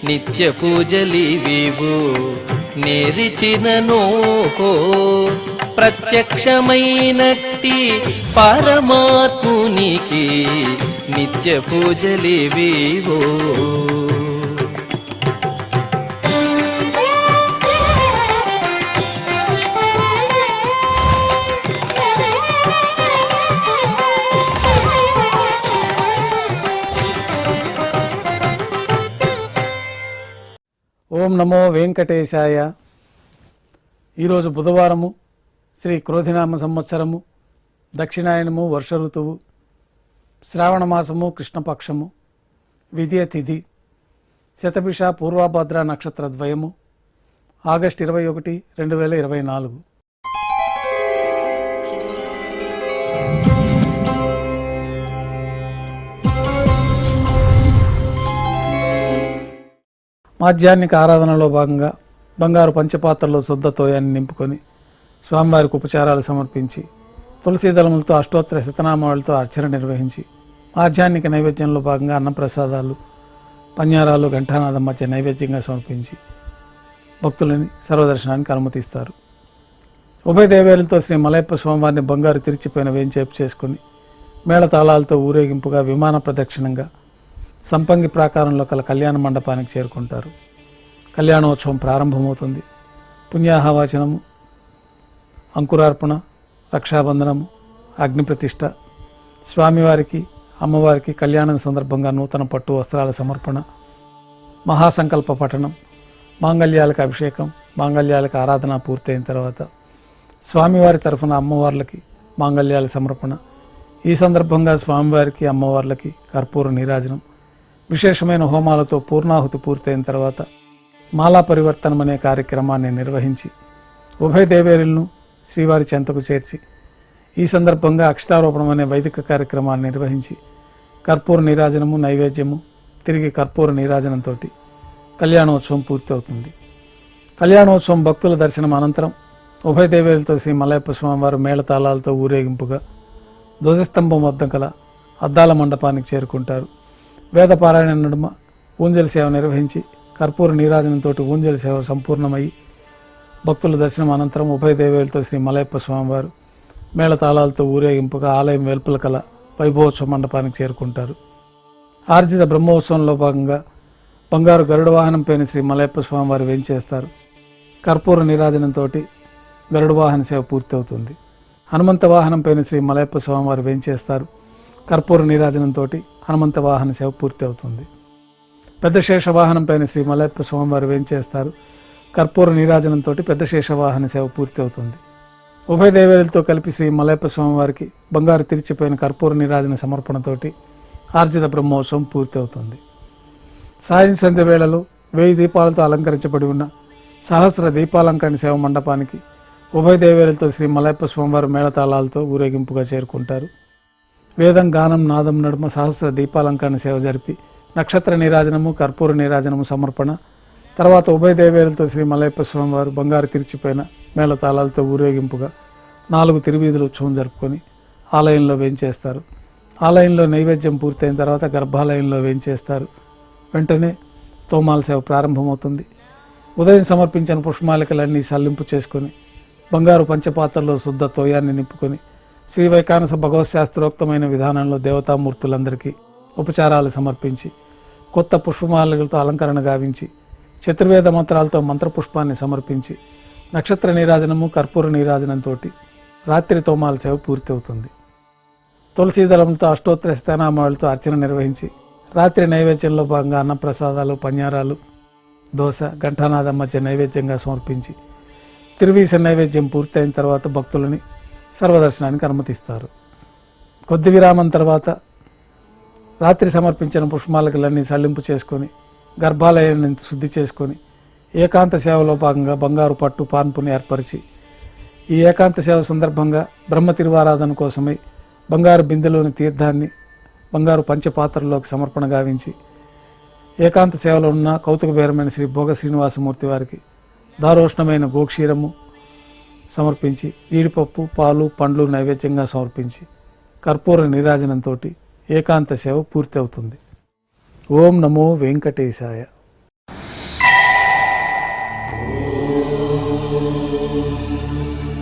నిత్య పూజలివివు నేరిచిననో ప్రత్యక్షమైనట్టి పరమాత్మునికి నిత్య పూజలివివో. ఓం నమో వెంకటేశాయ. ఈరోజు బుధవారము, శ్రీ క్రోధినామ సంవత్సరము, దక్షిణాయనము, వర్ష ఋతువు, శ్రావణ మాసము, కృష్ణపక్షము, విద్య తిథి, శతభిష పూర్వభద్ర నక్షత్ర ద్వయము, ఆగస్టు 21, 2024. మాధ్యాహ్నిక ఆరాధనలో భాగంగా బంగారు పంచపాత్రలో శుద్ధ తోయాన్ని నింపుకొని స్వామివారికి ఉపచారాలు సమర్పించి తులసీ దళములతో అష్టోత్తర శతనామాలతో అర్చన నిర్వహించి మాధ్యాహ్నిక నైవేద్యంలో భాగంగా అన్నప్రసాదాలు, పన్యారాలు, ఘంటానాదం మధ్య నైవేద్యంగా సమర్పించి భక్తులని సర్వదర్శనానికి అనుమతిస్తారు. ఉభయ దేవేలతో శ్రీ మలయప్ప స్వామివారిని బంగారు తిరిచిపోయిన వేంచేపు చేసుకుని మేళతాళాలతో ఊరేగింపుగా విమాన ప్రదక్షిణంగా సంపంగి ప్రాకారంలో కల కళ్యాణ మండపానికి చేరుకుంటారు. కళ్యాణోత్సవం ప్రారంభమవుతుంది. పుణ్యాహవాచనము, అంకురార్పణ, రక్షాబంధనము, అగ్నిప్రతిష్ఠ, స్వామివారికి అమ్మవారికి కళ్యాణం సందర్భంగా నూతన పట్టు వస్త్రాల సమర్పణ, మహాసంకల్ప పఠనం, మాంగళ్యాలకు అభిషేకం, మాంగళ్యాలకు ఆరాధన పూర్తయిన తర్వాత స్వామివారి తరఫున అమ్మవార్లకి మాంగళ్యాల సమర్పణ. ఈ సందర్భంగా స్వామివారికి అమ్మవార్లకి కర్పూర నీరాజనం, విశేషమైన హోమాలతో పూర్ణాహుతి పూర్తయిన తర్వాత మాలా పరివర్తనం అనే కార్యక్రమాన్ని నిర్వహించి ఉభయ దేవేరులను శ్రీవారి చెంతకు చేర్చి ఈ సందర్భంగా అక్షతారోపణం అనే వైదిక కార్యక్రమాన్ని నిర్వహించి కర్పూర నీరాజనము, నైవేద్యము, తిరిగి కర్పూర నీరాజనంతో కళ్యాణోత్సవం పూర్తి అవుతుంది. కళ్యాణోత్సవం భక్తుల దర్శనం అనంతరం ఉభయ దేవేరులతో శ్రీ మలయప్ప స్వామివారు మేళతాళాలతో ఊరేగింపుగా ధ్వజస్తంభం వద్ద గల అద్దాల మండపానికి చేరుకుంటారు. వేదపారాయణ నడుమ ఊంజల సేవ నిర్వహించి కర్పూర నీరాజనంతో ఊంజల సేవ సంపూర్ణమయ్యి భక్తుల దర్శనం అనంతరం ఉభయ దేవేలతో శ్రీ మలయప్ప స్వామివారు మేళతాళాలతో ఊరేగింపుగా ఆలయం వెలుపల కల వైభవోత్సవ మండపానికి చేరుకుంటారు. ఆర్జిత బ్రహ్మోత్సవంలో భాగంగా బంగారు గరుడ వాహనం పైన శ్రీ మలయప్ప స్వామివారు వేంచేస్తారు. కర్పూర నీరాజనంతో గరుడ వాహన సేవ పూర్తి అవుతుంది. హనుమంత వాహనం పైన శ్రీ మలయప్ప స్వామివారు వేంచేస్తారు. కర్పూర నీరాజనంతో హనుమంత వాహన సేవ పూర్తి అవుతుంది. పెద్ద శేష వాహనం పైన శ్రీ మలయప్ప స్వామివారు వేంచేస్తారు. కర్పూర నీరాజనంతో పెద్ద శేష వాహన సేవ పూర్తి అవుతుంది. ఉభయ దేవేలతో కలిపి శ్రీ మలయప్ప స్వామివారికి బంగారు తిరిచిపోయిన కర్పూర నీరాజన సమర్పణతోటి ఆర్జిత బ్రహ్మోత్సవం పూర్తి అవుతుంది. సాయం సంధ్య వేళలో 1000 దీపాలతో అలంకరించబడి ఉన్న సహస్ర దీపాలంకరణ సేవ మండపానికి ఉభయ దేవేలతో శ్రీ మలయప్ప స్వామివారు మేళతాళాలతో ఊరేగింపుగా చేరుకుంటారు. వేదం, గానం, నాదం నడుమ సహస్ర దీపాలంకరణ సేవ జరిపి నక్షత్ర నీరాజనము, కర్పూర నీరాజనము సమర్పణ తర్వాత ఉభయ దేవేలతో శ్రీ మలయప్ప స్వామివారు బంగారు తిరిచిపోయిన మేళతాళాలతో ఊరేగింపుగా 4 తిరువీధులు ఉత్సవం జరుపుకొని ఆలయంలో వేంచేస్తారు. ఆలయంలో నైవేద్యం పూర్తయిన తర్వాత గర్భాలయంలో వేంచేస్తారు. వెంటనే తోమాల సేవ ప్రారంభమవుతుంది. ఉదయం సమర్పించిన పుష్పమాలికలన్నీ సల్లింపు చేసుకొని బంగారు పంచపాత్రలో శుద్ధ తోయాన్ని నింపుకొని శ్రీ వైకానస భగవత్ శాస్త్రోక్తమైన విధానంలో దేవతామూర్తులందరికీ ఉపచారాలు సమర్పించి కొత్త పుష్పమాలలతో అలంకరణ గావించి చతుర్వేద మంత్రాలతో మంత్రపుష్పాన్ని సమర్పించి నక్షత్ర నీరాజనము, కర్పూర నీరాజనంతో రాత్రి తోమాల సేవ పూర్తి అవుతుంది. తులసీదళములతో అష్టోత్తర శతనామాలతో అర్చన నిర్వహించి రాత్రి నైవేద్యంలో భాగంగా అన్నప్రసాదాలు, పన్యారాలు, దోశ, ఘంటానాదం మధ్య నైవేద్యంగా సమర్పించి తిరువీస నైవేద్యం పూర్తయిన తర్వాత భక్తులని సర్వదర్శనానికి అనుమతిస్తారు. కొద్ది విరామం తర్వాత రాత్రి సమర్పించిన పుష్పమాలకలన్నీ సల్లింపు చేసుకొని గర్భాలయాన్ని శుద్ధి చేసుకొని ఏకాంత సేవలో భాగంగా బంగారు పట్టు పాన్పుని ఏర్పరిచి ఈ ఏకాంత సేవ సందర్భంగా బ్రహ్మ తిరువారాధన కోసమై బంగారు బిందెలోని తీర్థాన్ని బంగారు పంచపాత్రలోకి సమర్పణ గావించి ఏకాంత సేవలో ఉన్న కౌతుకబేరమైన శ్రీ భోగ శ్రీనివాసమూర్తి వారికి దారోష్ణమైన గోక్షీరము సమర్పించి జీడిపప్పు, పాలు, పండ్లు నైవేద్యంగా సమర్పించి కర్పూర నీరాజనంతో ఏకాంత సేవ పూర్తి అవుతుంది. ఓం నమో వెంకటేశాయ. ఓం